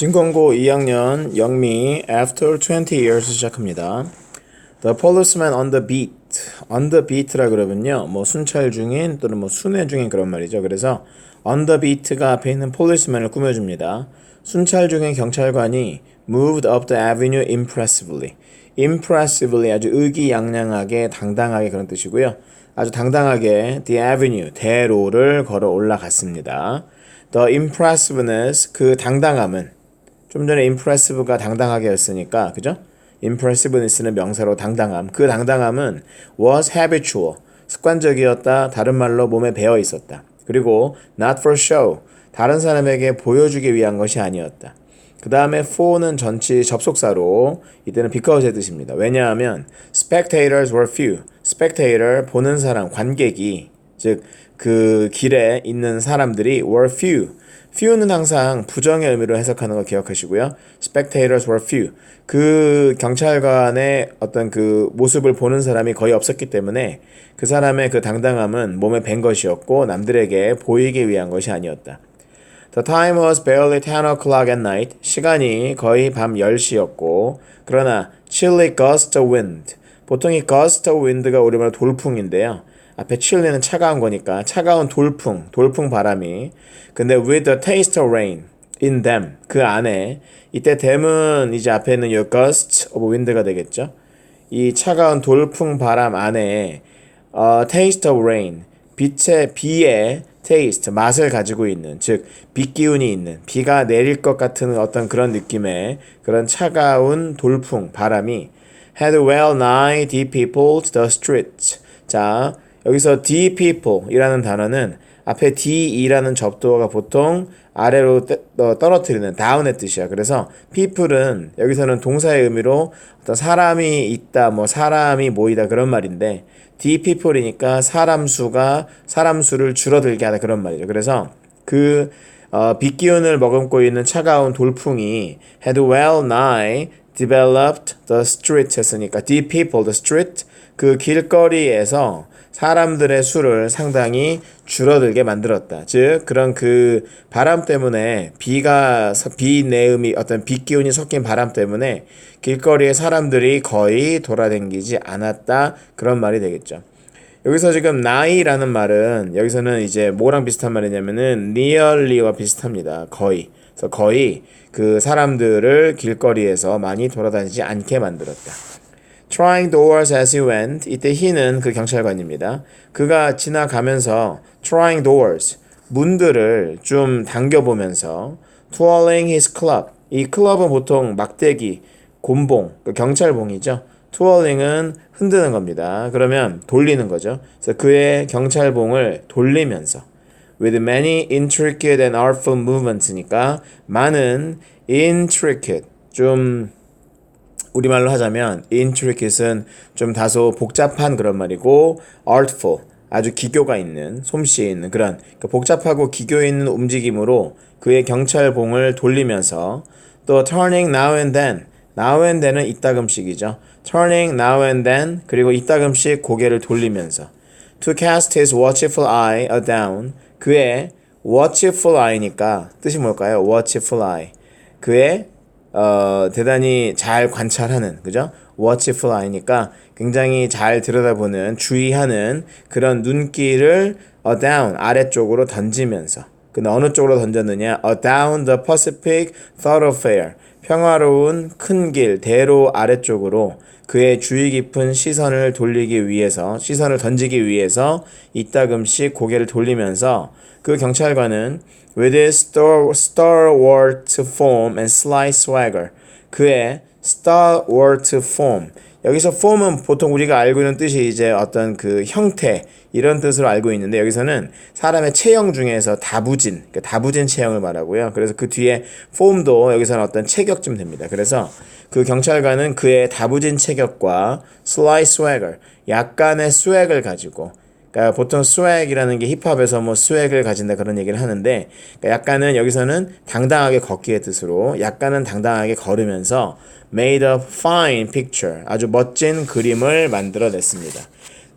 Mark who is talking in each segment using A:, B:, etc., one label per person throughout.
A: 신공고 2학년 영미 After 20 Years 시작합니다. The policeman on the beat. On the beat라 그러면요. 뭐 순찰 중인 또는 뭐 순회 중인 그런 말이죠. 그래서 on the beat가 앞에 있는 policeman을 꾸며줍니다. 순찰 중인 경찰관이 moved up the avenue impressively. impressively 아주 의기양양하게 당당하게 그런 뜻이고요. 아주 당당하게 the avenue 대로를 걸어 올라갔습니다. The impressiveness 그 당당함은 좀 전에 impressive가 당당하게 였으니까 그죠? impressiveness는 명사로 당당함. 그 당당함은 was habitual 습관적이었다. 다른 말로 몸에 배어 있었다. 그리고 not for show 다른 사람에게 보여주기 위한 것이 아니었다. 그 다음에 for는 전치 접속사로 이때는 because의 뜻입니다. 왜냐하면 spectators were few. spectator 보는 사람 관객이 즉 그 길에 있는 사람들이 were few. few는 항상 부정의 의미로 해석하는 거 기억하시고요. spectators were few. 그 경찰관의 어떤 그 모습을 보는 사람이 거의 없었기 때문에 그 사람의 그 당당함은 몸에 밴 것이었고 남들에게 보이기 위한 것이 아니었다. The time was barely 10 o'clock at night. 시간이 거의 밤 10시였고 그러나 chilly gust of wind. 보통 이 gust of wind가 우리말로 돌풍인데요. 앞에 chilly는 차가운 거니까 차가운 돌풍 바람이 근데 with a taste of rain in them 그 안에 이때 them은 이제 앞에 있는 이 gust of wind가 되겠죠. 이 차가운 돌풍 바람 안에 taste of rain 비의 taste 맛을 가지고 있는 즉 빗기운이 있는 비가 내릴 것 같은 어떤 그런 느낌의 그런 차가운 돌풍 바람이 had well nigh depeopled the streets. 자 여기서 depeople이라는 단어는 앞에 de라는 접두어가 보통 아래로 떨어뜨리는 down의 뜻이야. 그래서 people은 여기서는 동사의 의미로 어떤 사람이 있다, 뭐 사람이 모이다 그런 말인데 depeople이니까 사람 수를 줄어들게 하다 그런 말이죠. 그래서 그 빗기운을 머금고 있는 차가운 돌풍이 had well nigh developed the street 했으니까 depeopled the street 그 길거리에서 사람들의 수를 상당히 줄어들게 만들었다. 즉 그런 그 바람 때문에 비 내음이 어떤 빗기운이 섞인 바람 때문에 길거리에 사람들이 거의 돌아다니지 않았다. 그런 말이 되겠죠. 여기서 지금 nigh라는 말은 여기서는 이제 뭐랑 비슷한 말이냐면은 nearly와 비슷합니다. 거의. 그래서 거의 그 사람들을 길거리에서 많이 돌아다니지 않게 만들었다. Trying doors as he went. 이때 he는 그 경찰관입니다. 그가 지나가면서 trying doors 문들을 좀 당겨보면서 twirling his club. 이 클럽은 보통 막대기, 곤봉, 그 경찰봉이죠. twirling은 흔드는 겁니다. 그러면 돌리는 거죠. 그래서 그의 경찰봉을 돌리면서 with many intricate and artful movements니까 많은 intricate 좀 우리말로 하자면 intricate은 좀 다소 복잡한 그런 말이고 artful 아주 기교가 있는 솜씨 있는 그런 복잡하고 기교 있는 움직임으로 그의 경찰봉을 돌리면서 또 turning now and then은 이따금씩이죠. turning now and then 그리고 이따금씩 고개를 돌리면서 to cast his watchful eye adown 그의 watchful eye니까 뜻이 뭘까요? watchful eye 그의 대단히 잘 관찰하는, 그죠? watchful eye니까 굉장히 잘 들여다보는, 주의하는 그런 눈길을 down, 아래쪽으로 던지면서. 근데 어느 쪽으로 던졌느냐? down the Pacific thoroughfare. 평화로운 큰 길, 대로 아래쪽으로 그의 주의 깊은 시선을 던지기 위해서 이따금씩 고개를 돌리면서 그 경찰관은 with his stalwart form and sly swagger 그의 stalwart form 여기서 form은 보통 우리가 알고 있는 뜻이 이제 어떤 그 형태 이런 뜻으로 알고 있는데 여기서는 사람의 체형 중에서 다부진 체형을 말하고요. 그래서 그 뒤에 form도 여기서는 어떤 체격쯤 됩니다. 그래서 그 경찰관은 그의 다부진 체격과 sly swagger 약간의 스웩을 가지고 그러니까 보통 swag이라는 게 힙합에서 뭐 스웩을 가진다 그런 얘기를 하는데 그러니까 약간은 여기서는 당당하게 걷기의 뜻으로 약간은 당당하게 걸으면서 made a fine picture 아주 멋진 그림을 만들어냈습니다.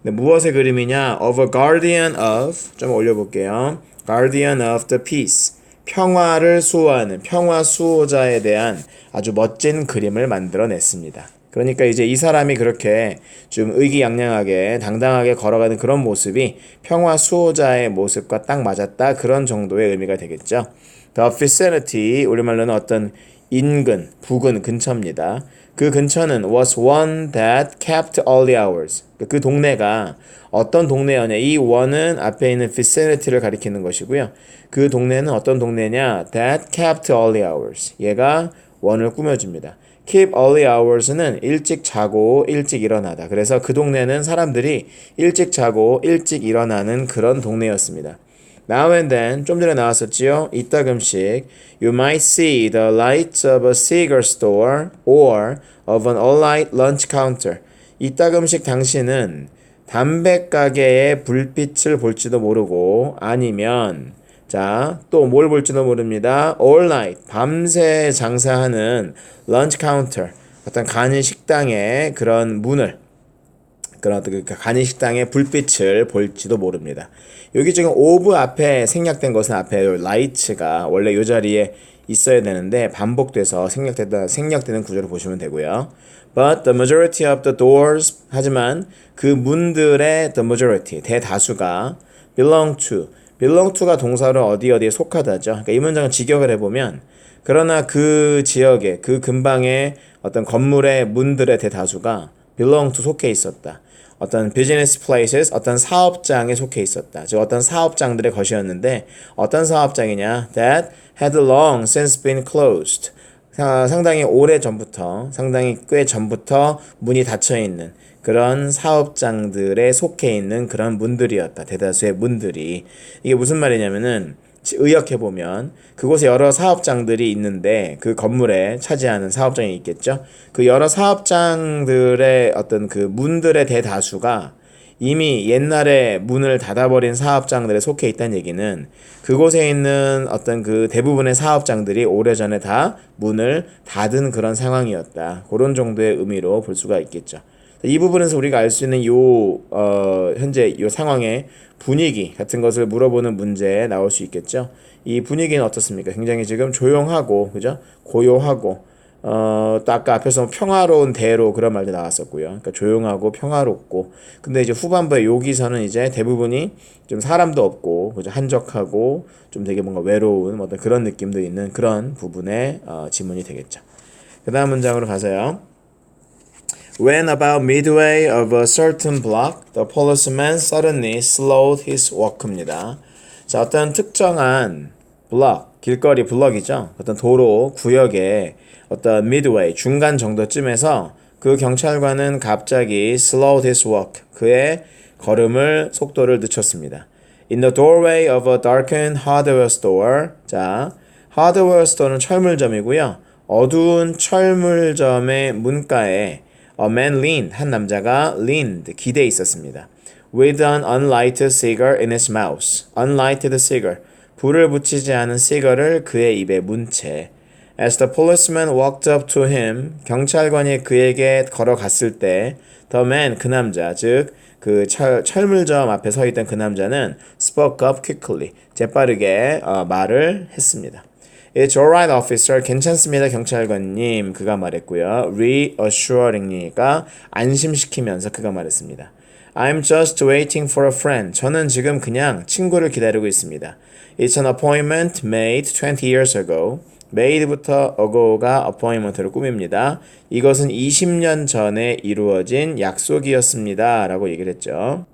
A: 근데 무엇의 그림이냐? of a guardian of 좀 올려볼게요. guardian of the peace 평화를 수호하는 평화 수호자에 대한 아주 멋진 그림을 만들어냈습니다. 그러니까 이제 이 사람이 그렇게 좀 의기양양하게 당당하게 걸어가는 그런 모습이 평화 수호자의 모습과 딱 맞았다. 그런 정도의 의미가 되겠죠. The vicinity, 우리말로는 어떤 인근, 부근, 근처입니다. 그 근처는 was one that kept all the hours. 그 동네가 어떤 동네였냐. 이 one은 앞에 있는 vicinity를 가리키는 것이고요. 그 동네는 어떤 동네냐. That kept all the hours. 얘가 one을 꾸며줍니다. Keep early hours는 일찍 자고 일찍 일어나다. 그래서 그 동네는 사람들이 일찍 자고 일찍 일어나는 그런 동네였습니다. Now and then, 좀 전에 나왔었지요. 이따금씩 You might see the lights of a cigar store or of an all-night lunch counter. 이따금씩 당신은 담배 가게의 불빛을 볼지도 모르고 아니면 자, 또 뭘 볼지도 모릅니다. All night, 밤새 장사하는 lunch counter, 어떤 간이 식당의 그런 문을, 그런 어떤 그 간이 식당의 불빛을 볼지도 모릅니다. 여기 지금 of 앞에 생략된 것은 앞에 lights가 원래 이 자리에 있어야 되는데 반복돼서 생략되는 구조를 보시면 되고요. But the majority of the doors, 하지만 그 문들의 the majority, 대다수가 belong to가 동사로 어디에 속하다죠. 그러니까 이 문장을 직역을 해보면 그러나 그 지역에 그 근방의 어떤 건물의 문들의 대다수가 belong to 속해 있었다. 어떤 business places, 어떤 사업장에 속해 있었다. 즉 어떤 사업장들의 것이었는데 어떤 사업장이냐? That had long since been closed. 상당히 오래 전부터, 상당히 꽤 전부터 문이 닫혀 있는 그런 사업장들에 속해 있는 그런 문들이었다. 대다수의 문들이. 이게 무슨 말이냐면은 의역해보면 그곳에 여러 사업장들이 있는데 그 건물에 차지하는 사업장이 있겠죠. 그 여러 사업장들의 어떤 그 문들의 대다수가 이미 옛날에 문을 닫아버린 사업장들에 속해 있다는 얘기는 그곳에 있는 어떤 그 대부분의 사업장들이 오래전에 다 문을 닫은 그런 상황이었다. 그런 정도의 의미로 볼 수가 있겠죠. 이 부분에서 우리가 알 수 있는 현재 요 상황의 분위기 같은 것을 물어보는 문제에 나올 수 있겠죠. 이 분위기는 어떻습니까? 굉장히 지금 조용하고, 그죠? 고요하고, 또 아까 앞에서 평화로운 대로 그런 말도 나왔었고요. 그러니까 조용하고 평화롭고. 근데 이제 후반부에 여기서는 이제 대부분이 좀 사람도 없고, 그죠? 한적하고, 좀 되게 뭔가 외로운 어떤 그런 느낌도 있는 그런 부분의 지문이 되겠죠. 그 다음 문장으로 가서요. When about midway of a certain block, the policeman suddenly slowed his walk입니다. 자, 어떤 특정한 block, 길거리 블럭이죠. 어떤 도로 구역의 어떤 midway, 중간 정도쯤에서 그 경찰관은 갑자기 slowed his walk, 그의 걸음을 속도를 늦췄습니다. In the doorway of a darkened hardware store, 자, hardware store는 철물점이고요. 어두운 철물점의 문가에 A man leaned, 한 남자가 leaned, 기대에 있었습니다. With an unlighted cigar in his mouth. Unlighted cigar, 불을 붙이지 않은 시가를 그의 입에 문 채. As the policeman walked up to him, 경찰관이 그에게 걸어갔을 때 the man, 그 남자, 즉 그 철물점 앞에 서 있던 그 남자는 spoke up quickly, 재빠르게 말을 했습니다. It's alright, officer. 괜찮습니다, 경찰관님. 그가 말했고요. Reassuring이니까 안심시키면서 그가 말했습니다. I'm just waiting for a friend. 저는 지금 그냥 친구를 기다리고 있습니다. It's an appointment made 20 years ago. made부터 ago가 appointment를 꾸밉니다. 이것은 20년 전에 이루어진 약속이었습니다. 라고 얘기를 했죠.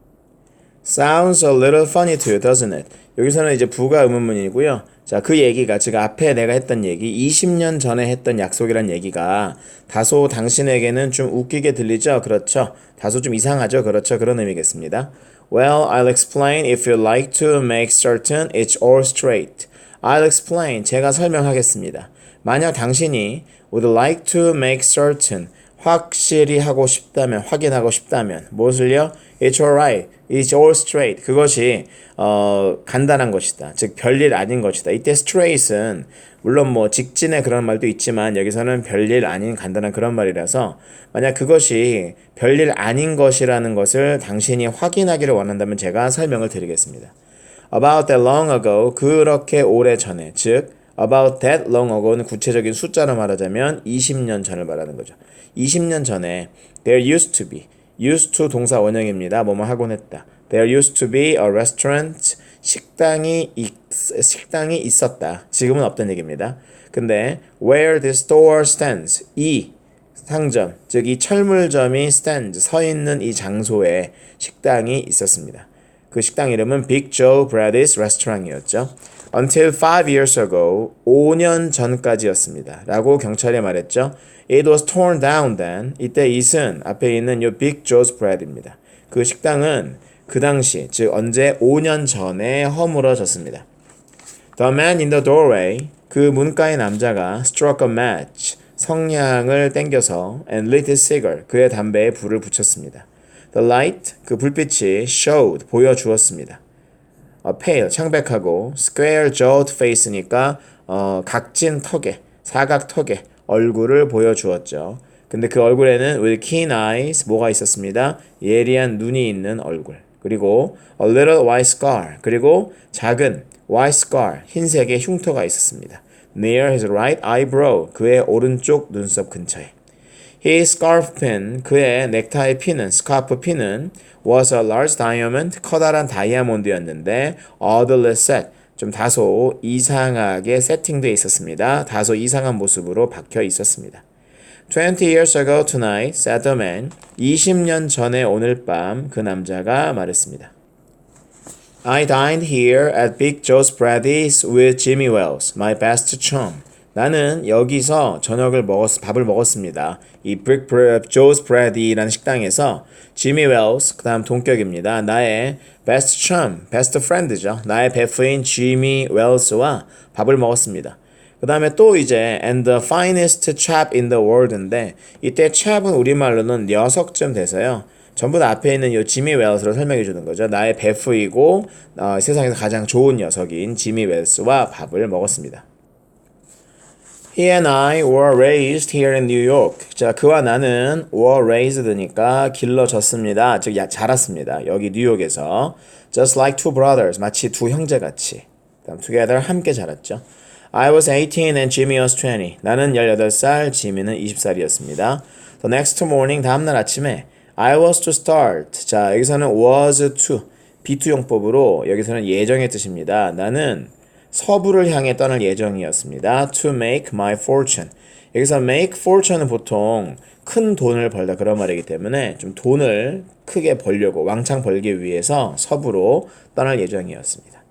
A: Sounds a little funny to you, doesn't it? 여기서는 이제 부가 의문문이고요. 자, 그 얘기가 지금 앞에 내가 했던 얘기, 20년 전에 했던 약속이란 얘기가 다소 당신에게는 좀 웃기게 들리죠? 그렇죠? 다소 좀 이상하죠? 그렇죠? 그런 의미겠습니다. Well, I'll explain if you'd like to make certain it's all straight. I'll explain. 제가 설명하겠습니다. 만약 당신이 would like to make certain, 확실히 하고 싶다면, 확인하고 싶다면 무엇을요? It's alright. It's all straight. 그것이 간단한 것이다. 즉 별일 아닌 것이다. 이때 straight은 물론 뭐 직진의 그런 말도 있지만 여기서는 별일 아닌 간단한 그런 말이라서 만약 그것이 별일 아닌 것이라는 것을 당신이 확인하기를 원한다면 제가 설명을 드리겠습니다. About that long ago, 그렇게 오래 전에, 즉 about that long ago는 구체적인 숫자로 말하자면 20년 전을 말하는 거죠. 20년 전에 there used to be, used to 동사 원형입니다. 뭐뭐 하곤 했다. There used to be a restaurant, 식당이 있었다. 지금은 없던 얘기입니다. 근데 where the store stands, 이 상점, 즉 이 철물점이 stands, 서 있는 이 장소에 식당이 있었습니다. 그 식당 이름은 Big Joe Brady's Restaurant이었죠. Until 5 years ago, 5년 전까지였습니다. 라고 경찰이 말했죠. It was torn down then. 이때 it은 앞에 있는 요 Big Joe's Bread입니다. 그 식당은 그 당시, 즉 언제 5년 전에 허물어졌습니다. The man in the doorway, 그 문가의 남자가 struck a match, 성냥을 땡겨서 and lit his cigar, 그의 담배에 불을 붙였습니다. The light, 그 불빛이 showed, 보여주었습니다. pale, 창백하고 square jawed face니까 각진 턱에, 사각턱에 얼굴을 보여주었죠. 근데 그 얼굴에는 with keen eyes, 뭐가 있었습니다. 예리한 눈이 있는 얼굴. 그리고 a little white scar, 그리고 작은 white scar, 흰색의 흉터가 있었습니다. Near his right eyebrow, 그의 오른쪽 눈썹 근처에. His scarf pin, 그의 넥타이 핀은, 스카프 핀은 was a large diamond, 커다란 다이아몬드였는데 oddly set, 좀 다소 이상하게 세팅되어 있었습니다. 다소 이상한 모습으로 박혀 있었습니다. 20 years ago tonight, said the man. 20년 전에 오늘 밤 그 남자가 말했습니다. I dined here at Big Joe's Brady's with Jimmy Wells, my best chum. 나는 여기서 밥을 먹었습니다. 이 Big Joe's Brady라는 식당에서 Jimmy Wells, 그 다음 동격입니다. 나의 best chum, best friend죠. 나의 베프인 Jimmy Wells와 밥을 먹었습니다. 그 다음에 또 이제 and the finest chap in the world인데 이때 chap은 우리말로는 녀석쯤 돼서요. 전부 다 앞에 있는 이 지미 웰스로 설명해 주는 거죠. 나의 베프이고 세상에서 가장 좋은 녀석인 지미 웰스와 밥을 먹었습니다. He and I were raised here in New York. 자, 그와 나는 were raised니까 길러졌습니다. 즉 자랐습니다. 여기 뉴욕에서 just like two brothers, 마치 두 형제같이. 그다음 together 함께 자랐죠. I was 18 and Jimmy was 20. 나는 18살, 지미는 20살이었습니다. The next morning, 다음날 아침에 I was to start. 자, 여기서는 was to, 비투용법으로 여기서는 예정의 뜻입니다. 나는 서부를 향해 떠날 예정이었습니다. To make my fortune. 여기서 make fortune은 보통 큰 돈을 벌다 그런 말이기 때문에 좀 돈을 크게 벌려고 왕창 벌기 위해서 서부로 떠날 예정이었습니다.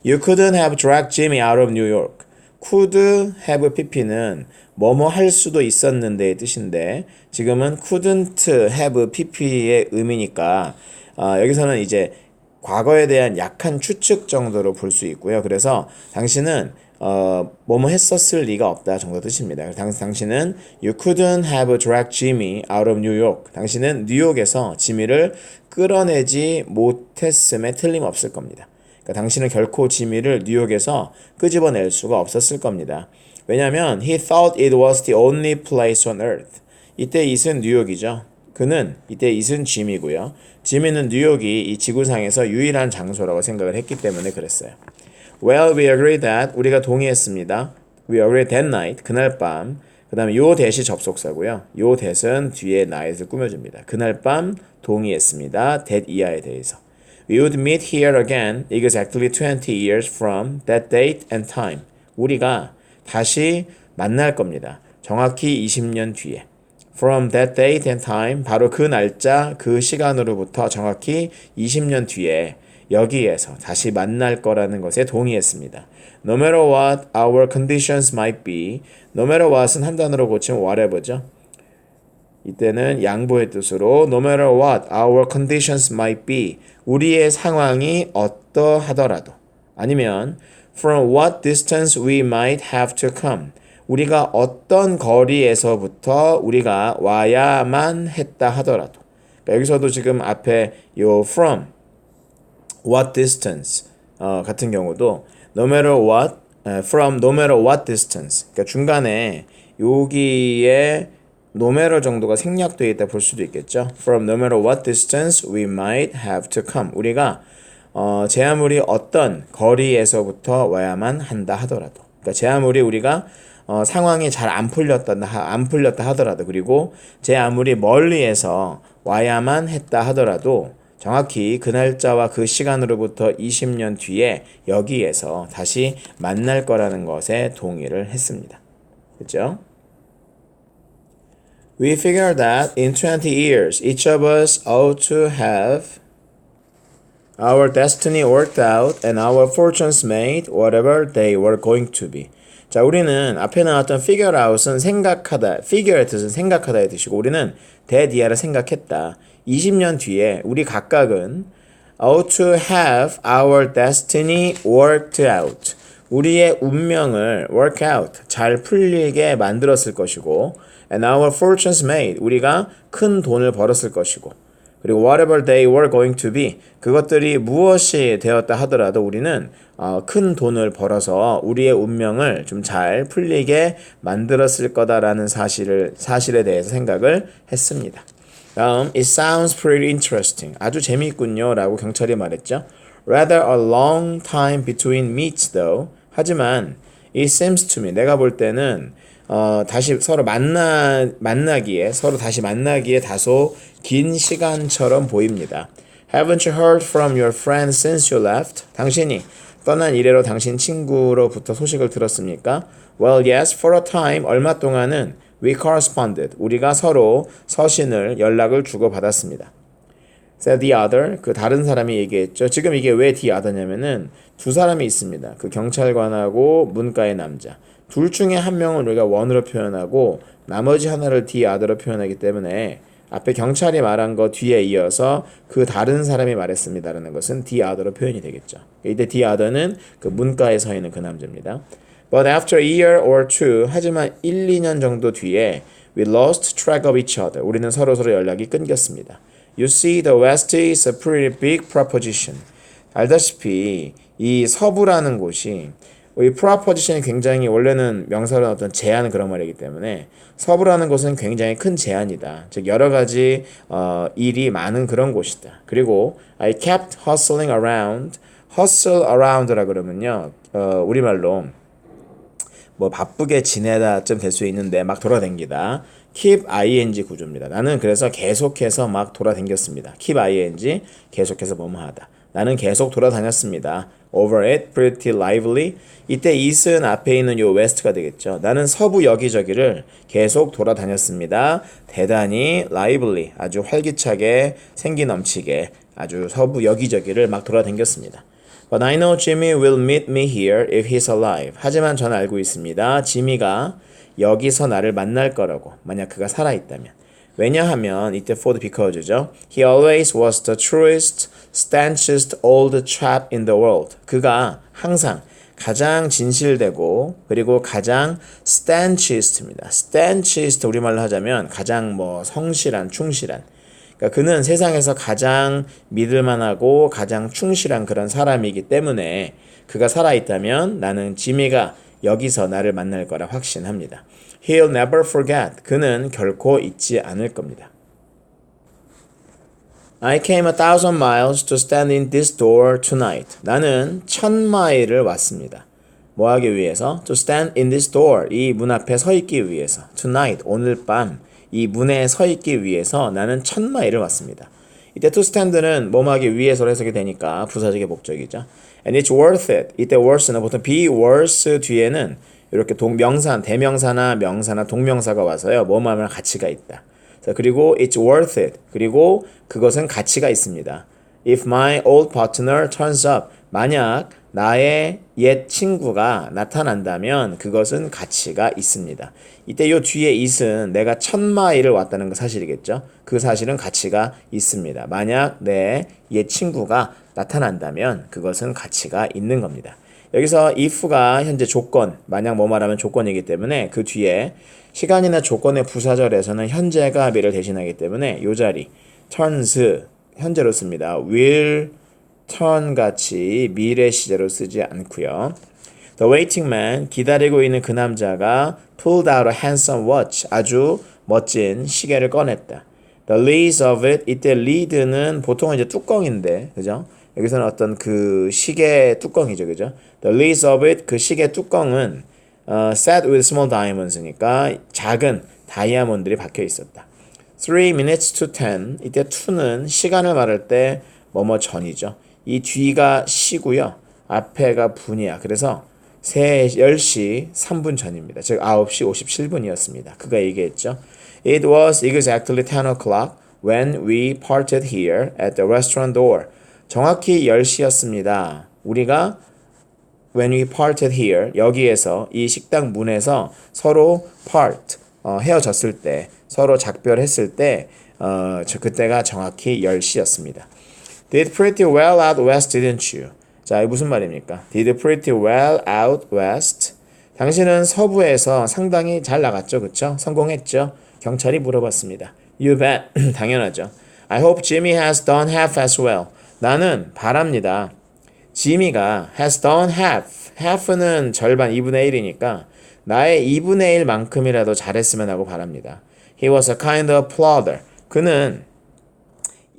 A: You couldn't have dragged Jimmy out of New York. could have pp는 뭐뭐 할 수도 있었는데의 뜻인데 지금은 couldn't have pp의 의미니까 여기서는 이제 과거에 대한 약한 추측 정도로 볼 수 있고요. 그래서 당신은 뭐뭐 했었을 리가 없다 정도 뜻입니다. 당신은 You couldn't have dragged Jimmy out of New York. 당신은 뉴욕에서 지미를 끌어내지 못했음에 틀림없을 겁니다. 그러니까 당신은 결코 지미를 뉴욕에서 끄집어낼 수가 없었을 겁니다. 왜냐하면 He thought it was the only place on earth. 이때 it은 뉴욕이죠. 그는 이때 it은 지미고요. 지미는 뉴욕이 이 지구상에서 유일한 장소라고 생각을 했기 때문에 그랬어요. Well, we agree that 우리가 동의했습니다. We agree that night 그날 밤. 그 다음에 요 that이 접속사고요. 요 that은 뒤에 night을 꾸며줍니다. 그날 밤 동의했습니다. that 이하에 대해서. We would meet here again exactly 20 years from that date and time. 우리가 다시 만날 겁니다. 정확히 20년 뒤에. From that date and time, 바로 그 날짜, 그 시간으로부터 정확히 20년 뒤에 여기에서 다시 만날 거라는 것에 동의했습니다. No matter what our conditions might be, no matter what은 한 단어로 고치면 whatever죠. 이때는 양보의 뜻으로 no matter what our conditions might be, 우리의 상황이 어떠하더라도 아니면 from what distance we might have to come, 우리가 어떤 거리에서부터 우리가 와야만 했다 하더라도 그러니까 여기서도 지금 앞에 요 from, what distance 같은 경우도 no matter what, from no matter what distance 그러니까 중간에 여기에 no matter 정도가 생략되어 있다 볼 수도 있겠죠. From no matter what distance we might have to come. 우리가 제 아무리 어떤 거리에서부터 와야만 한다 하더라도. 그러니까 제 아무리 우리가 상황이 잘 안 풀렸다 하더라도, 그리고 제 아무리 멀리에서 와야만 했다 하더라도 정확히 그 날짜와 그 시간으로부터 20년 뒤에 여기에서 다시 만날 거라는 것에 동의를 했습니다. 그렇죠? We figure that in 20 years, each of us ought to have our destiny worked out and our fortunes made whatever they were going to be. 자, 우리는 앞에 나왔던 figure out은 생각하다, figure의 뜻은 생각하다의 뜻이고, 우리는 대디아를 생각했다. 20년 뒤에 우리 각각은 ought to have our destiny worked out. 우리의 운명을 work out, 잘 풀리게 만들었을 것이고, and our fortunes made, 우리가 큰 돈을 벌었을 것이고, 그리고 whatever they were going to be, 그것들이 무엇이 되었다 하더라도 우리는 큰 돈을 벌어서 우리의 운명을 좀 잘 풀리게 만들었을 거다라는 사실에 대해서 생각을 했습니다. 다음, it sounds pretty interesting. 아주 재미있군요 라고 경찰이 말했죠. Rather a long time between meets though. 하지만 it seems to me, 내가 볼 때는 다시 서로 서로 다시 만나기에 다소 긴 시간처럼 보입니다. Haven't you heard from your friend since you left? 당신이 떠난 이래로 당신 친구로부터 소식을 들었습니까? Well, yes, for a time, 얼마 동안은 we corresponded, 우리가 서로 서신을 연락을 주고받았습니다. said the other, 그 다른 사람이 얘기했죠. 지금 이게 왜 the other냐면은 두 사람이 있습니다. 그 경찰관하고 문과의 남자. 둘 중에 한 명을 우리가 one으로 표현하고 나머지 하나를 the other로 표현하기 때문에 앞에 경찰이 말한 거 뒤에 이어서 그 다른 사람이 말했습니다라는 것은 the other로 표현이 되겠죠. 이때 the other는 그 문과에 서 있는 그 남자입니다. But after a year or two, 하지만 1, 2년 정도 뒤에 we lost track of each other. 우리는 서로 연락이 끊겼습니다. You see, the West is a pretty big proposition. 알다시피 이 서부라는 곳이 이 proposition이 굉장히 원래는 명사로는 어떤 제한 그런 말이기 때문에 서부라는 곳은 굉장히 큰 제한이다. 즉 여러 가지 일이 많은 그런 곳이다. 그리고 I kept hustling around. hustle around라 그러면요. 우리말로 뭐 바쁘게 지내다쯤 될 수 있는데 막 돌아다니다. keep ing 구조입니다. 나는 그래서 계속해서 막 돌아다녔습니다. keep ing 계속해서 뭐뭐 하다. 나는 계속 돌아다녔습니다. over it pretty lively. 이때 it은 앞에 있는 요 west가 되겠죠. 나는 서부 여기저기를 계속 돌아다녔습니다. 대단히 lively, 아주 활기차게 생기 넘치게 아주 서부 여기저기를 막 돌아다녔습니다. But I know Jimmy will meet me here if he's alive. 하지만 저는 알고 있습니다. 지미가 여기서 나를 만날 거라고. 만약 그가 살아있다면. 왜냐하면 이때 for the because죠. He always was the truest, stanchest old chap in the world. 그가 항상 가장 진실되고 그리고 가장 stanchest입니다. stanchest 우리말로 하자면 가장 성실한, 충실한. 그러니까 그는 세상에서 가장 믿을만하고 가장 충실한 그런 사람이기 때문에 그가 살아있다면 나는 지미가 여기서 나를 만날 거라 확신합니다. He'll never forget. 그는 결코 잊지 않을 겁니다. I came 1,000 miles to stand in this door tonight. 나는 1,000마일을 왔습니다. 뭐 하기 위해서? To stand in this door. 이 문 앞에 서 있기 위해서. Tonight, 오늘 밤. 이 문에 서 있기 위해서 나는 1,000마일을 왔습니다. 이때 to stand는 뭐뭐 하기 위해서로 해석이 되니까 부사적의 목적이죠. And it's worth it. 이때 worth는 보통 be worth 뒤에는 이렇게 대명사나 명사나 동명사가 와서요. 뭐뭐 하면 가치가 있다. 자, 그리고 it's worth it. 그리고 그것은 가치가 있습니다. If my old partner turns up. 만약 나의 옛 친구가 나타난다면 그것은 가치가 있습니다. 이때 요 뒤에 it은 내가 1,000마일을 왔다는 거 사실이겠죠. 그 사실은 가치가 있습니다. 만약 내 옛 친구가 나타난다면 그것은 가치가 있는 겁니다. 여기서 if가 현재 조건, 만약 뭐 말하면 조건이기 때문에 그 뒤에 시간이나 조건의 부사절에서는 현재가 미래를 대신하기 때문에 이 자리 turns 현재로 씁니다. will turn 같이 미래 시제로 쓰지 않고요. The waiting man, 기다리고 있는 그 남자가 pulled out a handsome watch, 아주 멋진 시계를 꺼냈다. The leads of it, 이때 lead는 보통은 이제 뚜껑인데, 그죠? 여기서는 어떤 그 시계 뚜껑이죠, 그죠? The lids of it, 그 시계 뚜껑은 set with small diamonds니까 작은 다이아몬드들이 박혀 있었다. 3 minutes to 10. 이때 to는 시간을 말할 때 뭐뭐 전이죠. 이 뒤가 시고요. 앞에가 분이야. 그래서 10시 3분 전입니다. 즉 9시 57분이었습니다. 그가 얘기했죠. It was exactly 10 o'clock when we parted here at the restaurant door. 정확히 10시였습니다. 우리가 when we parted here 여기에서 이 식당 문에서 서로 part 헤어졌을 때 서로 작별했을 때 그때가 정확히 10시였습니다. Did pretty well out west, didn't you? 자, 이게 무슨 말입니까? Did pretty well out west. 당신은 서부에서 상당히 잘 나갔죠, 그쵸? 성공했죠? 경찰이 물어봤습니다. You bet. 당연하죠. I hope Jimmy has done half as well. 나는 바랍니다. 지미가 has done half. half는 절반 2분의 1이니까 나의 2분의 1만큼이라도 잘했으면 하고 바랍니다. He was a kind of plodder. 그는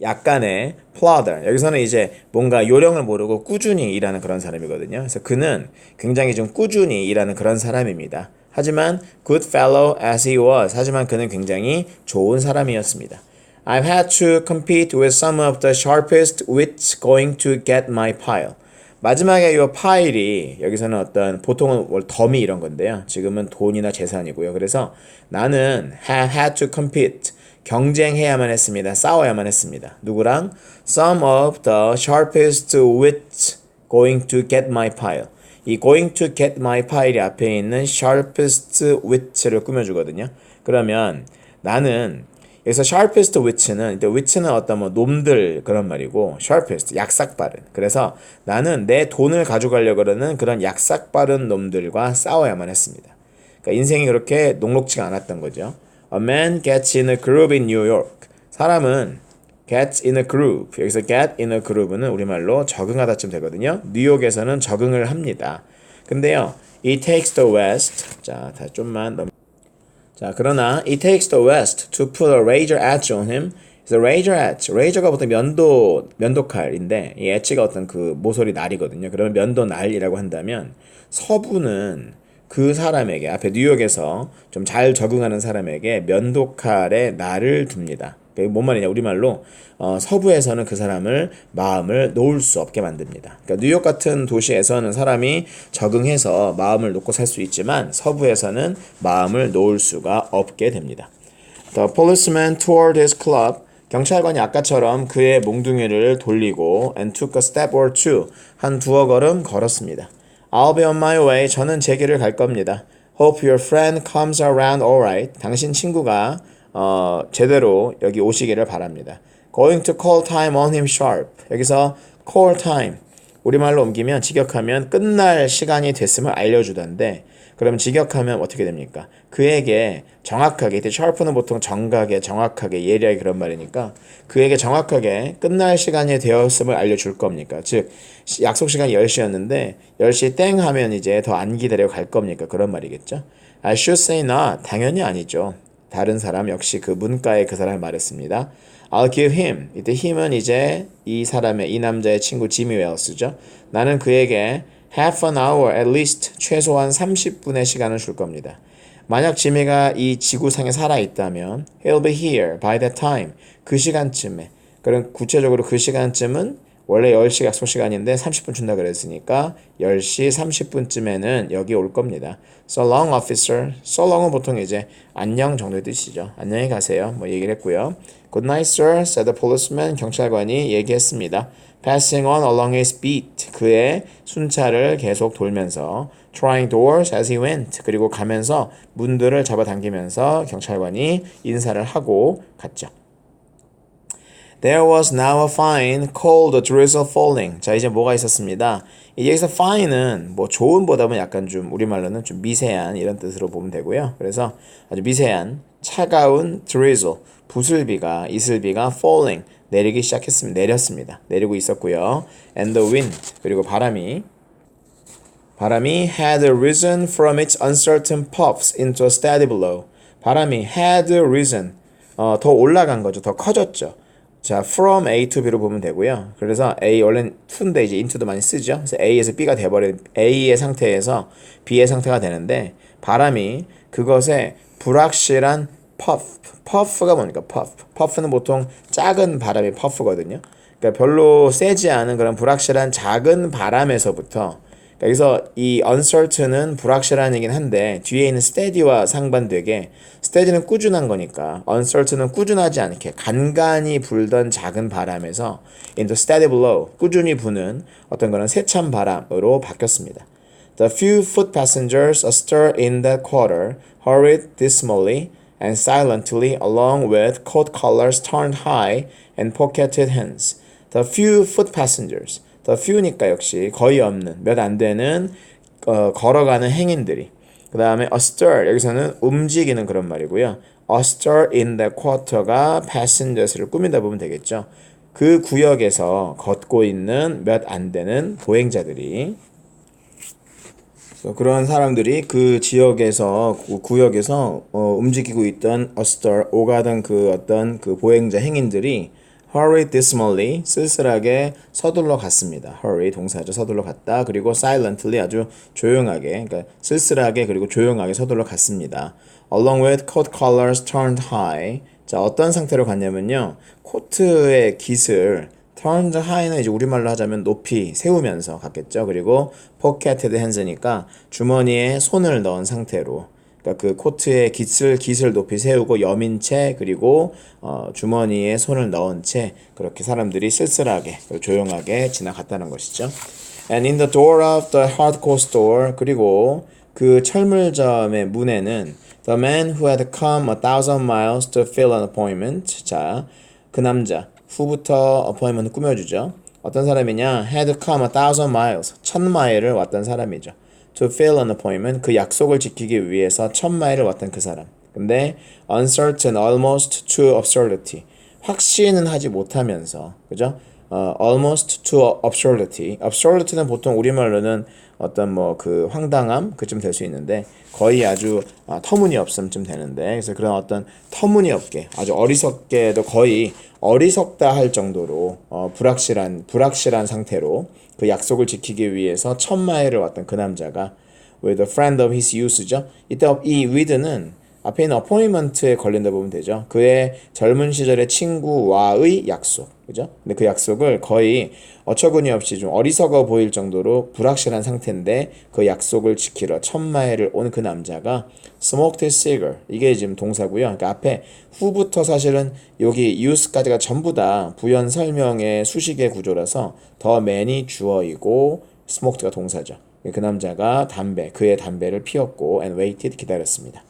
A: 약간의 plodder. 여기서는 이제 뭔가 요령을 모르고 꾸준히 일하는 그런 사람이거든요. 그래서 그는 굉장히 좀 꾸준히 일하는 그런 사람입니다. 하지만 good fellow as he was. 하지만 그는 굉장히 좋은 사람이었습니다. I've had to compete with some of the sharpest wits going to get my pile. 마지막에 이 파일이 여기서는 어떤 보통은 덤이 이런 건데요. 지금은 돈이나 재산이고요. 그래서 나는 have had to compete. 경쟁해야만 했습니다. 싸워야만 했습니다. 누구랑? Some of the sharpest wits going to get my pile. 이 going to get my pile이 앞에 있는 sharpest wit를 꾸며주거든요. 그러면 나는 여기서 sharpest wit는 wit는 어떤 뭐 놈들 그런 말이고 sharpest 약삭빠른. 그래서 나는 내 돈을 가져가려고 그러는 그런 약삭빠른 놈들과 싸워야만 했습니다. 그러니까 인생이 그렇게 녹록지가 않았던 거죠. A man gets in a groove in New York. 사람은 gets in a groove. 여기서 get in a groove는 우리말로 적응하다쯤 되거든요. 뉴욕에서는 적응을 합니다. 근데요, it takes the west. 자, 다시 좀만 넘. 자, 그러나 it takes the west to put a razor edge on him. 그래서 razor edge. razor가 보통 면도칼인데 이 edge가 어떤 그 모서리 날이거든요. 그러면 면도 날이라고 한다면 서부는 그 사람에게 앞에 뉴욕에서 좀 잘 적응하는 사람에게 면도칼에 날을 둡니다. 그게 뭔 말이냐? 우리말로 서부에서는 그 사람을 마음을 놓을 수 없게 만듭니다. 그러니까 뉴욕 같은 도시에서는 사람이 적응해서 마음을 놓고 살 수 있지만 서부에서는 마음을 놓을 수가 없게 됩니다. The policeman toured his club. 경찰관이 아까처럼 그의 몽둥이를 돌리고 and took a step or two. 한 두어 걸음 걸었습니다. I'll be on my way. 저는 제 길을 갈 겁니다. Hope your friend comes around alright. 당신 친구가 제대로 여기 오시기를 바랍니다. Going to call time on him sharp. 여기서 call time. 우리말로 옮기면 직역하면 끝날 시간이 됐음을 알려주던데 그럼 직역하면 어떻게 됩니까? 그에게 정확하게, 이때 sharp는 보통 정각에, 정확하게, 예리하게 그런 말이니까 그에게 정확하게 끝날 시간이 되었음을 알려줄 겁니까? 즉 약속 시간이 10시였는데 10시 땡 하면 이제 더 안 기다려 갈 겁니까? 그런 말이겠죠? I should say not. 당연히 아니죠. 다른 사람 역시 그 문과의 그 사람이 말했습니다. I'll give him. 이때 him은 이제 이 사람의 이 남자의 친구 지미 웨어스죠. 나는 그에게 half an hour at least 최소한 30분의 시간을 줄 겁니다. 만약 지미가 이 지구상에 살아있다면 he'll be here by that time. 그 시간쯤에. 그럼 구체적으로 그 시간쯤은 원래 10시 약속 시간인데 30분 준다 그랬으니까 10시 30분쯤에는 여기 올 겁니다. So long, officer. So long은 보통 이제 안녕 정도의 뜻이죠. 안녕히 가세요. 뭐 얘기를 했고요. Good night, sir, said the policeman. 경찰관이 얘기했습니다. Passing on along his beat. 그의 순찰을 계속 돌면서 trying doors as he went. 그리고 가면서 문들을 잡아당기면서 경찰관이 인사를 하고 갔죠. There was now a fine, cold drizzle falling. 자, 이제 뭐가 있었습니다. 여기서 fine은 뭐 좋은보다는 약간 좀 우리말로는 좀 미세한 이런 뜻으로 보면 되고요. 그래서 아주 미세한 차가운 drizzle, 부슬비가 이슬비가 falling 내리기 시작했습니다. 내리고 있었고요. And the wind 그리고 바람이 had risen from its uncertain puffs into a steady blow. 바람이 had risen 더 올라간 거죠. 더 커졌죠. 자, from A to B로 보면 되고요. 그래서 A 원래는 to인데 이제 into도 많이 쓰죠. 그래서 A에서 B가 돼버린 A의 상태에서 B의 상태가 되는데 바람이 그것에 불확실한 puff가 뭡니까? puff는 보통 작은 바람이 puff거든요. 그러니까 별로 세지 않은 그런 불확실한 작은 바람에서부터 여기서 이 uncertain은 불확실한이긴 한데 뒤에 있는 steady와 상반되게 steady는 꾸준한 거니까 uncertain은 꾸준하지 않게 간간히 불던 작은 바람에서 into steady blow 꾸준히 부는 어떤 그런 세찬 바람으로 바뀌었습니다. The few foot passengers astir in that quarter hurried dismally and silently along with coat collars turned high and pocketed hands. The few foot passengers the few니까 역시 거의 없는 몇 안 되는 걸어가는 행인들이 그 다음에 astir 여기서는 움직이는 그런 말이고요. astir in the quarter가 passengers를 꾸민다 보면 되겠죠. 그 구역에서 걷고 있는 몇 안 되는 보행자들이 그런 사람들이 그 지역에서 구역에서 움직이고 있던 astir 오가던 그 어떤 그 보행자 행인들이 hurry dismally 쓸쓸하게 서둘러 갔습니다. hurry 동사죠. 서둘러 갔다. 그리고 silently 아주 조용하게 그러니까 쓸쓸하게 그리고 조용하게 서둘러 갔습니다. along with coat collars turned high 자 어떤 상태로 갔냐면요. 코트의 깃을 turned high는 이제 우리말로 하자면 높이 세우면서 갔겠죠. 그리고 pocketed hands니까 주머니에 손을 넣은 상태로 그러니까 그 코트의 깃을 높이 세우고 여민 채 그리고 주머니에 손을 넣은 채 그렇게 사람들이 쓸쓸하게 조용하게 지나갔다는 것이죠. And in the door of the hardcore store 그리고 그 철물점의 문에는 the man who had come 1,000 miles to fill an appointment 자, 그 남자 후부터 appointment을 꾸며주죠. 어떤 사람이냐? had come 1,000 miles 1,000마일을 왔던 사람이죠. to fill an appointment 그 약속을 지키기 위해서 1,000마일을 왔던 그 사람. 근데 uncertain, almost to absurdity 확신은 하지 못하면서 그죠? almost to absurdity. absurdity는 보통 우리말로는 어떤 뭐 그 황당함 그쯤 될 수 있는데 거의 아주 터무니없음쯤 되는데 그래서 그런 어떤 터무니없게 아주 어리석게도 거의 어리석다 할 정도로 불확실한 상태로 그 약속을 지키기 위해서 1,000마일을 왔던 그 남자가 with a friend of his youth죠. 이때 이 with는 앞에 있는 appointment에 걸린다 보면 되죠. 그의 젊은 시절의 친구와의 약속. 그죠? 근데 그 약속을 거의 어처구니 없이 좀 어리석어 보일 정도로 불확실한 상태인데 그 약속을 지키러 1,000마일을 온 그 남자가 smoked his cigar. 이게 지금 동사고요. 그러니까 앞에 후부터 사실은 여기 use까지가 전부 다 부연 설명의 수식의 구조라서 더 man이 주어이고 smoked가 동사죠. 그 남자가 그의 담배를 피웠고 and waited 기다렸습니다.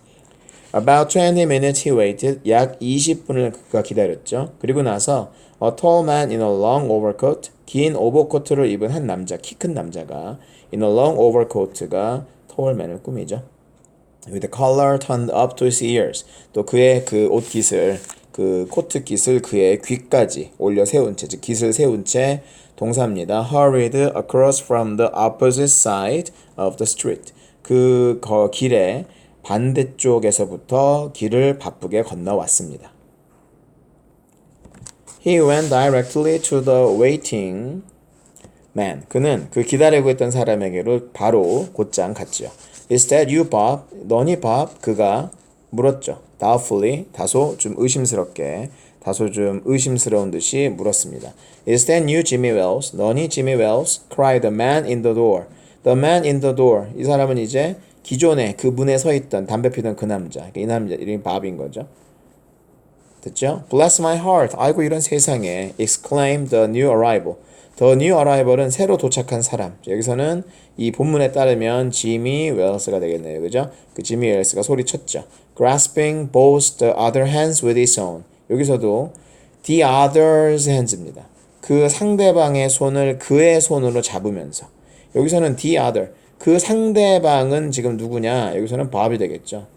A: About 20 minutes he waited. 약 20분을 그가 기다렸죠. 그리고 나서 a tall man in a long overcoat. 긴 오버코트를 입은 한 남자, 키 큰 남자가 in a long overcoat가 tall man을 꾸미죠. With the collar turned up to his ears. 또 그의 그 옷깃을 그 코트 깃을 그의 귀까지 올려 세운 채, 즉 깃을 세운 채 동사입니다. Hurried across from the opposite side of the street. 그 길에 반대쪽에서부터 길을 바쁘게 건너왔습니다. He went directly to the waiting man. 그는 그 기다리고 있던 사람에게로 바로 곧장 갔지요. Is that you, Bob? 너니, Bob? 그가 물었죠. Doubtfully, 다소 좀 의심스러운 듯이 물었습니다. Is that you, Jimmy Wells? 너니, Jimmy Wells? cried the man in the door. The man in the door. 이 사람은 이제 기존에 그 문에 서 있던 담배 피던 그 남자. 이 남자 이름이 밥인 거죠. 됐죠? Bless my heart. 아이고 이런 세상에. Exclaimed the new arrival. The new arrival은 새로 도착한 사람. 여기서는 이 본문에 따르면 지미 웰스가 되겠네요. 그죠? 그 지미 웰스가 소리쳤죠. Grasping both the other hands with his own. 여기서도 the other's hands입니다. 그 상대방의 손을 그의 손으로 잡으면서. 여기서는 the other. 그 상대방은 지금 누구냐? 여기서는 밥이 되겠죠.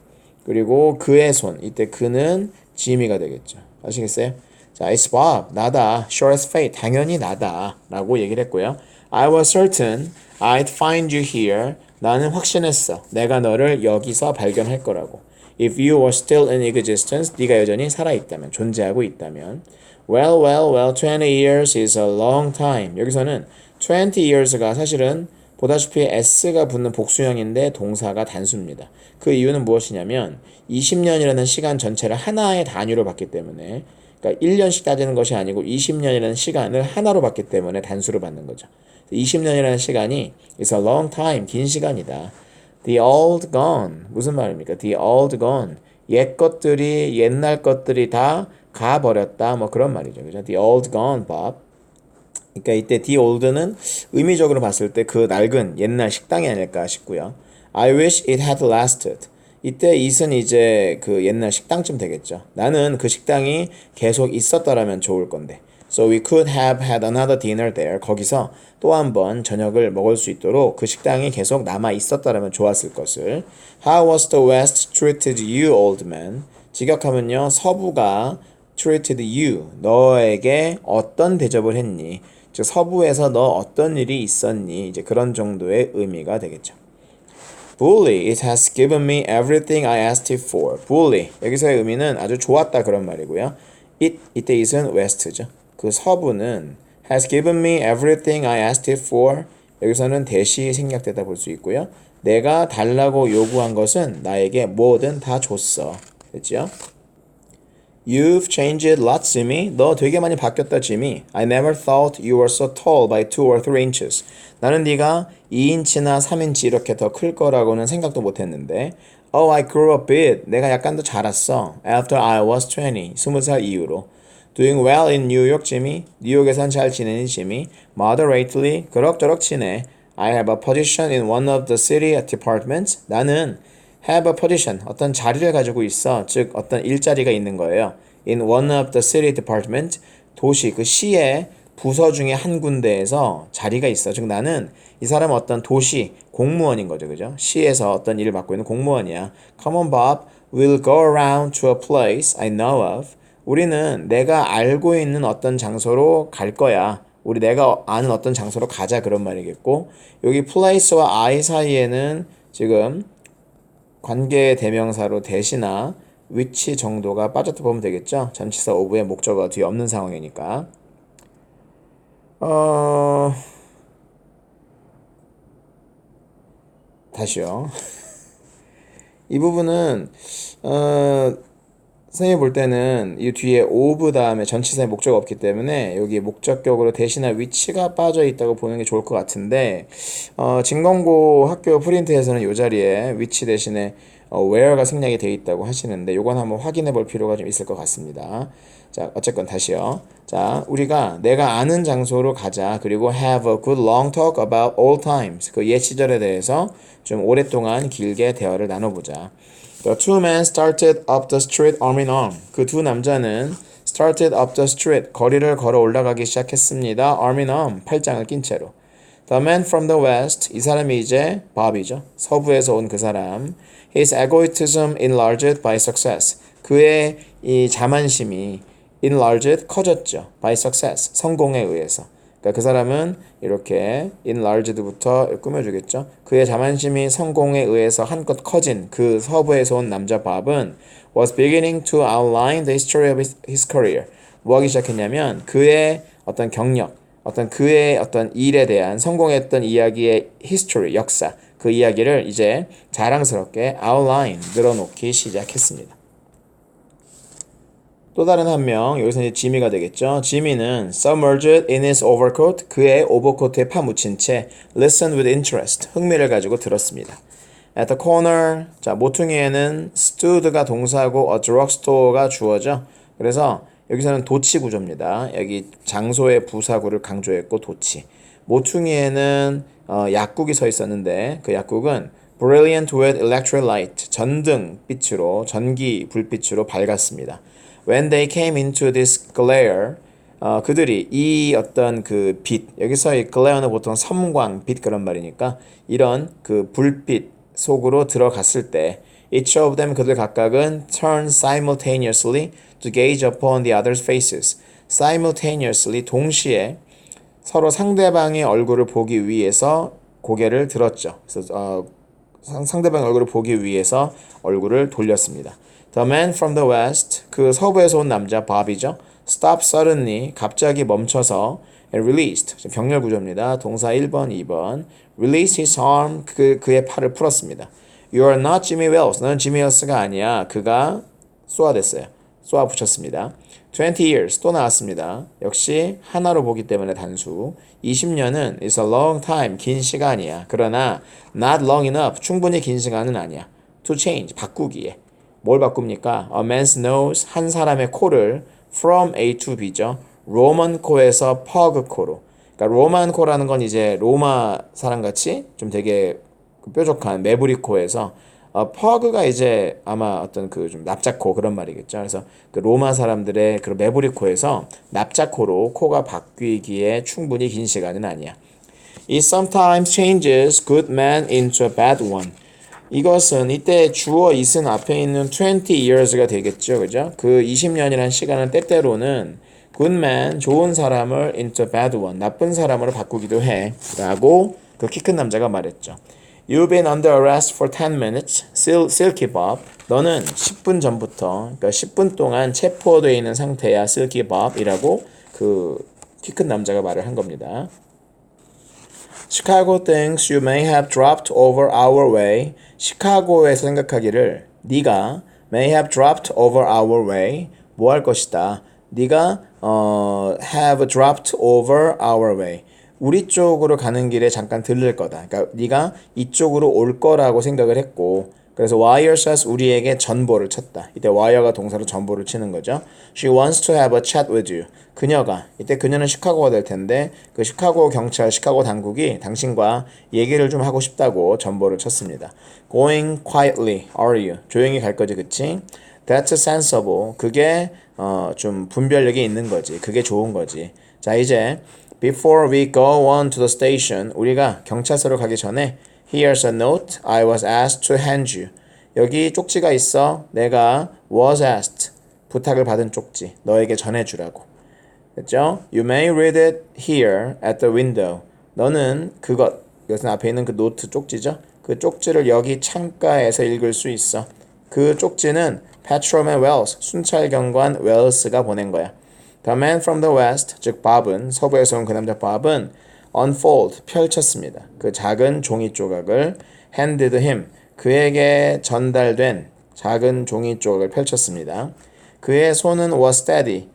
A: 그리고 그의 손. 이때 그는 지미가 되겠죠. 아시겠어요? 자, it's Bob. 나다. Sure as fate. 당연히 나다. 라고 얘기를 했고요. I was certain I'd find you here. 나는 확신했어. 내가 너를 여기서 발견할 거라고. If you were still in existence. 네가 여전히 살아있다면, 존재하고 있다면. Well, 20 years is a long time. 여기서는 20 years가 사실은 보다시피 s가 붙는 복수형인데 동사가 단수입니다. 그 이유는 무엇이냐면 20년이라는 시간 전체를 하나의 단위로 봤기 때문에 그러니까 1년씩 따지는 것이 아니고 20년이라는 시간을 하나로 봤기 때문에 단수로 받는 거죠. 20년이라는 시간이 is a long time, 긴 시간이다. The old gone, 무슨 말입니까? The old gone, 옛 것들이, 옛날 것들이 다 가버렸다. 뭐 그런 말이죠. 그죠? The old gone, Bob. 그러니까 이때 the old는 의미적으로 봤을 때 그 낡은 옛날 식당이 아닐까 싶고요. I wish it had lasted. 이때 it은 이제 그 옛날 식당쯤 되겠죠. 나는 그 식당이 계속 있었더라면 좋을 건데. So we could have had another dinner there. 거기서 또 한 번 저녁을 먹을 수 있도록 그 식당이 계속 남아 있었더라면 좋았을 것을. How was the West treated you, old man? 직역하면요. 서부가 treated you. 너에게 어떤 대접을 했니? 즉 서부에서 너 어떤 일이 있었니? 이제 그런 정도의 의미가 되겠죠. Bully, it has given me everything I asked it for. Bully, 여기서의 의미는 아주 좋았다 그런 말이고요. 이때 it은 west죠. 그 서부는 has given me everything I asked it for. 여기서는 대시 생략되다 볼 수 있고요. 내가 달라고 요구한 것은 나에게 뭐든 다 줬어. 됐죠? You've changed a lot, Jimmy. 너 되게 많이 바뀌었다, Jimmy. I never thought you were so tall by 2 or 3 inches. 나는 네가 2인치나 3인치 이렇게 더 클 거라고는 생각도 못 했는데. Oh, I grew a bit. 내가 약간 더 자랐어. After I was 20. 20살 이후로. Doing well in New York, Jimmy. 뉴욕에선 잘 지내니, Jimmy. Moderately. 그럭저럭 지내. I have a position in one of the city departments. 나는 have a position, 어떤 자리를 가지고 있어. 즉 어떤 일자리가 있는 거예요. In one of the city department, 도시, 그 시의 부서 중에 한 군데에서 자리가 있어. 즉 나는 이 사람은 어떤 도시 공무원인 거죠. 그죠? 시에서 어떤 일을 맡고 있는 공무원이야. Come on, Bob. We'll go around to a place I know of. 우리는 내가 알고 있는 어떤 장소로 갈 거야. 우리 내가 아는 어떤 장소로 가자 그런 말이겠고 여기 place와 I 사이에는 지금 관계 대명사로 대시나 위치 정도가 빠졌다 보면 되겠죠. 전치사 of의 목적어가 뒤에 없는 상황이니까. 다시요. 이 부분은 선생님이 볼 때는 이 뒤에 of 다음에 전치사의 목적어가 없기 때문에 여기 목적격으로 대시나 위치가 빠져 있다고 보는 게 좋을 것 같은데 진검고 학교 프린트에서는 이 자리에 위치 대신에 where가 생략이 되어 있다고 하시는데 이건 한번 확인해 볼 필요가 좀 있을 것 같습니다. 자, 어쨌건 다시요. 자, 우리가 내가 아는 장소로 가자. 그리고 have a good long talk about old times. 그 옛 시절에 대해서 좀 오랫동안 길게 대화를 나눠보자. The two men started up the street arm in arm. 그 두 남자는 started up the street, 거리를 걸어 올라가기 시작했습니다. arm in arm, 팔짱을 낀 채로. The man from the west, 이 사람이 이제 Bob이죠. 서부에서 온 그 사람. His egotism enlarged by success. 그의 이 자만심이 enlarged, 커졌죠. by success, 성공에 의해서. 그러니까 그 사람은 이렇게 enlarged부터 꾸며주겠죠. 그의 자만심이 성공에 의해서 한껏 커진 그 서부에서 온 남자 밥은 was beginning to outline the history of his career. 뭐 하기 시작했냐면 그의 어떤 경력, 어떤 그의 어떤 일에 대한 성공했던 이야기의 history, 역사, 그 이야기를 이제 자랑스럽게 outline, 늘어놓기 시작했습니다. 또 다른 한 명, 여기서 이제 지미가 되겠죠. 지미는 submerged in his overcoat, 그의 오버코트에 파묻힌 채 listened with interest, 흥미를 가지고 들었습니다. At the corner, 자 모퉁이에는 stood가 동사고 a drugstore가 주어죠. 그래서 여기서는 도치 구조입니다. 여기 장소의 부사구를 강조했고 도치. 모퉁이에는 약국이 서 있었는데 그 약국은 brilliant with electric light, 전등 빛으로, 전기 불빛으로 밝았습니다. When they came into this glare, 그들이 이 어떤 그 빛, 여기서 이 glare는 보통 섬광, 빛 그런 말이니까 이런 그 불빛 속으로 들어갔을 때 each of them, 그들 각각은 turned simultaneously to gauge upon the other's faces. simultaneously, 동시에 서로 상대방의 얼굴을 보기 위해서 고개를 들었죠. 그래서 상대방의 얼굴을 보기 위해서 얼굴을 돌렸습니다. The man from the west, 그 서부에서 온 남자 Bob이죠. stop suddenly 갑자기 멈춰서 and released 병렬 구조입니다. 동사 1번, 2번 release his arm 그의 팔을 풀었습니다. You are not Jimmy Wells. 너는 지미 웰스가 아니야. 그가 쏘아댔어요. 쏘아 붙였습니다. 20 years 또 나왔습니다. 역시 하나로 보기 때문에 단수. 20년은 is a long time 긴 시간이야. 그러나 not long enough 충분히 긴 시간은 아니야. To change 바꾸기에 뭘 바꿉니까? A man's nose 한 사람의 코를 from A to B죠. 로만 코에서 퍼그 코로. 그러니까 로만 코라는 건 이제 로마 사람같이 좀 되게 뾰족한 매부리 코에서 퍼그가 이제 아마 어떤 그 좀 납작코 그런 말이겠죠. 그래서 그 로마 사람들의 그 매부리 코에서 납작코로 코가 바뀌기에 충분히 긴 시간은 아니야. It sometimes changes good man into a bad one. 이것은 이때 주어 it은 앞에 있는 20 years가 되겠죠. 그죠? 그 20년이라는 시간은 때때로는 good man, 좋은 사람을 into bad one, 나쁜 사람으로 바꾸기도 해. 라고 그 키 큰 남자가 말했죠. You've been under arrest for 10 minutes, Silky Bob. 너는 10분 전부터, 그러니까 10분 동안 체포되어 있는 상태야, Silky Bob이라고 그 키 큰 남자가 말을 한 겁니다. Chicago thinks you may have dropped over our way. 시카고에서 생각하기를 네가 may have dropped over our way. 뭐 할 것이다. 네가 have dropped over our way. 우리 쪽으로 가는 길에 잠깐 들릴 거다. 그러니까 네가 이쪽으로 올 거라고 생각을 했고 그래서 wire us 우리에게 전보를 쳤다. 이때 wire가 동사로 전보를 치는 거죠. She wants to have a chat with you. 그녀가 이때 그녀는 시카고가 될 텐데 그 시카고 경찰, 시카고 당국이 당신과 얘기를 좀 하고 싶다고 전보를 쳤습니다. Going quietly, are you? 조용히 갈 거지, 그치? That's sensible. 그게 좀 분별력이 있는 거지. 그게 좋은 거지. 자, 이제 Before we go on to the station, 우리가 경찰서로 가기 전에 Here's a note I was asked to hand you. 여기 쪽지가 있어. 내가 was asked, 부탁을 받은 쪽지. 너에게 전해주라고. 됐죠? You may read it here at the window. 너는 그것, 이것은 앞에 있는 그 노트 쪽지죠? 그 쪽지를 여기 창가에서 읽을 수 있어. 그 쪽지는 Patrolman Wells, 순찰경관 웰스가 보낸 거야. The man from the west, 즉 밥은 서부에서 온 그 남자 밥은 unfold, 펼쳤습니다. 그 작은 종이 조각을 handed him, 그에게 전달된 작은 종이 조각을 펼쳤습니다. 그의 손은 was steady,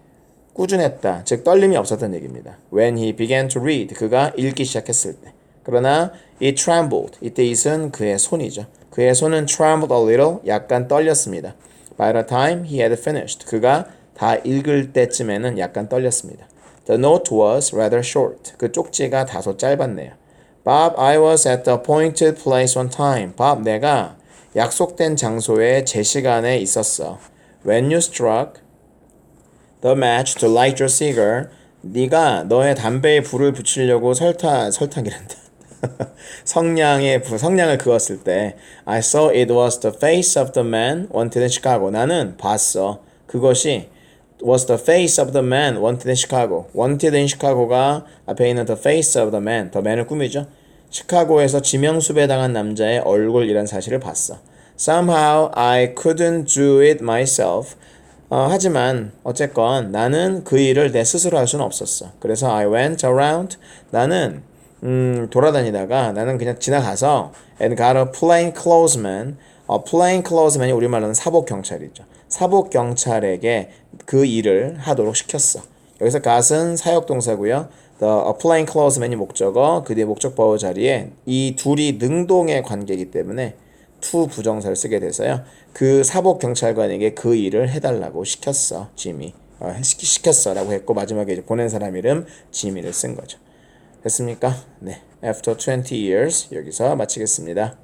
A: 꾸준했다, 즉 떨림이 없었던 얘기입니다. When he began to read, 그가 읽기 시작했을 때. 그러나 it trembled, 이때 it은 그의 손이죠. 그의 손은 trembled a little, 약간 떨렸습니다. By the time he had finished, 그가 다 읽을 때쯤에는 약간 떨렸습니다. The note was rather short. 그 쪽지가 다소 짧았네요. Bob, I was at the appointed place on time. Bob, 내가 약속된 장소에 제 시간에 있었어. When you struck the match to light your cigar, 네가 너의 담배에 불을 붙이려고 설탕이란다. 성냥을 그었을 때 I saw it was the face of the man wanted in Chicago. 나는 봤어. 그것이 was the face of the man wanted in Chicago. wanted in Chicago가 앞에 있는 the face of the man, the man을 꾸미죠. 시카고에서 지명수배당한 남자의 얼굴이란 사실을 봤어. Somehow I couldn't do it myself. 하지만 어쨌건 나는 그 일을 내 스스로 할 수는 없었어. 그래서 I went around. 나는 돌아다니다가 나는 그냥 지나가서 and got a plainclothesman. plainclothesman이 우리말로는 사복경찰이죠. 사복경찰에게 그 일을 하도록 시켰어. 여기서 got은 사역동사고요. The plainclothesman이 목적어, 그 뒤에 목적보호 자리에 이 둘이 능동의 관계이기 때문에 to 부정사를 쓰게 돼서요. 그 사복경찰관에게 그 일을 해달라고 시켰어. 지미. 시켰어라고 했고 마지막에 이제 보낸 사람 이름 지미를 쓴 거죠. 됐습니까? 네. After 20 years 여기서 마치겠습니다.